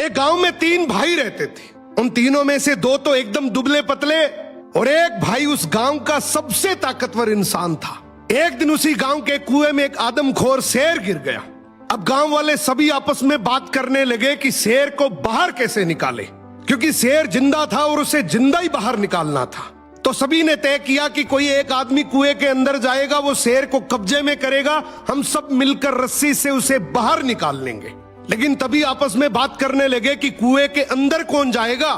एक गांव में 3 भाई रहते थे। उन तीनों में से 2 तो एकदम दुबले पतले और एक भाई उस गांव का सबसे ताकतवर इंसान था। एक दिन उसी गांव के कुएं में एक आदमखोर शेर गिर गया। अब गांव वाले सभी आपस में बात करने लगे कि शेर को बाहर कैसे निकाले, क्योंकि शेर जिंदा था और उसे जिंदा ही बाहर निकालना था। तो सभी ने तय किया कि कोई एक आदमी कुएं के अंदर जाएगा, वो शेर को कब्जे में करेगा, हम सब मिलकर रस्सी से उसे बाहर निकाल लेंगे। लेकिन तभी आपस में बात करने लगे कि कुएं के अंदर कौन जाएगा।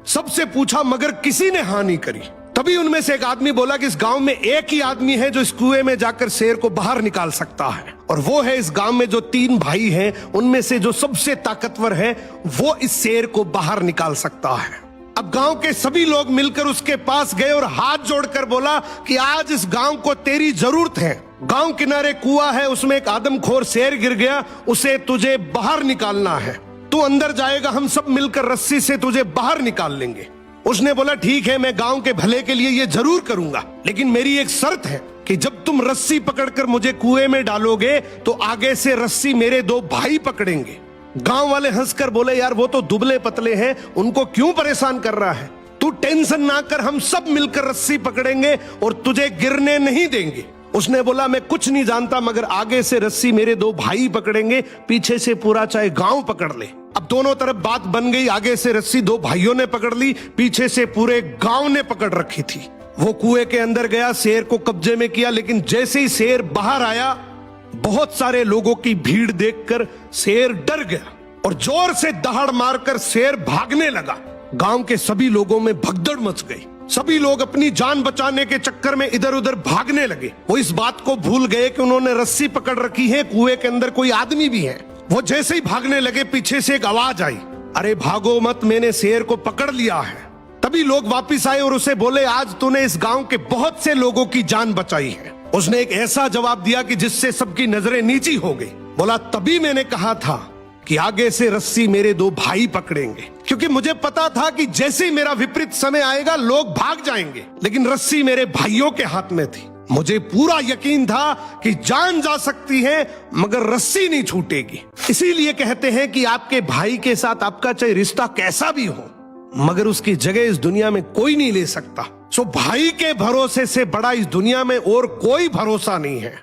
सबसे पूछा मगर किसी ने हाँ नहीं करी। तभी उनमें से एक आदमी बोला कि इस गांव में एक ही आदमी है जो इस कुएं में जाकर शेर को बाहर निकाल सकता है, और वो है इस गांव में जो 3 भाई हैं उनमें से जो सबसे ताकतवर है, वो इस शेर को बाहर निकाल सकता है। अब गांव के सभी लोग मिलकर उसके पास गए और हाथ जोड़कर बोला कि आज इस गांव को तेरी जरूरत है। गांव किनारे कुआं है, उसमें एक आदमखोर शेर गिर गया, उसे तुझे बाहर निकालना है। तू अंदर जाएगा, हम सब मिलकर रस्सी से तुझे बाहर निकाल लेंगे। उसने बोला ठीक है, मैं गांव के भले के लिए ये जरूर करूंगा, लेकिन मेरी एक शर्त है कि जब तुम रस्सी पकड़कर मुझे कुएं में डालोगे तो आगे से रस्सी मेरे 2 भाई पकड़ेंगे। गांव वाले हंसकर बोले यार वो तो दुबले पतले हैं, उनको क्यों परेशान कर रहा है, तू टेंशन ना कर, हम सब मिलकर रस्सी पकड़ेंगे और तुझे गिरने नहीं देंगे। उसने बोला मैं कुछ नहीं जानता, मगर आगे से रस्सी मेरे 2 भाई पकड़ेंगे, पीछे से पूरा चाहे गांव पकड़ ले। अब दोनों तरफ बात बन गई, आगे से रस्सी 2 भाइयों ने पकड़ ली, पीछे से पूरे गांव ने पकड़ रखी थी। वो कुएं के अंदर गया, शेर को कब्जे में किया, लेकिन जैसे ही शेर बाहर आया, बहुत सारे लोगों की भीड़ देखकर शेर डर गया और जोर से दहाड़ मारकर शेर भागने लगा। गांव के सभी लोगों में भगदड़ मच गई। सभी लोग अपनी जान बचाने के चक्कर में इधर उधर भागने लगे। वो इस बात को भूल गए कि उन्होंने रस्सी पकड़ रखी है, कुएं के अंदर कोई आदमी भी है। वो जैसे ही भागने लगे, पीछे से एक आवाज आई, अरे भागो मत, मैंने शेर को पकड़ लिया है। तभी लोग वापिस आए और उसे बोले आज तूने इस गांव के बहुत से लोगों की जान बचाई है। उसने एक ऐसा जवाब दिया कि जिससे सबकी नजरें नीची हो गई। बोला तभी मैंने कहा था कि आगे से रस्सी मेरे 2 भाई पकड़ेंगे, क्योंकि मुझे पता था कि जैसे ही मेरा विपरीत समय आएगा लोग भाग जाएंगे, लेकिन रस्सी मेरे भाइयों के हाथ में थी। मुझे पूरा यकीन था कि जान जा सकती है मगर रस्सी नहीं छूटेगी। इसीलिए कहते हैं कि आपके भाई के साथ आपका चाहे रिश्ता कैसा भी हो, मगर उसकी जगह इस दुनिया में कोई नहीं ले सकता। सो भाई के भरोसे से बड़ा इस दुनिया में और कोई भरोसा नहीं है।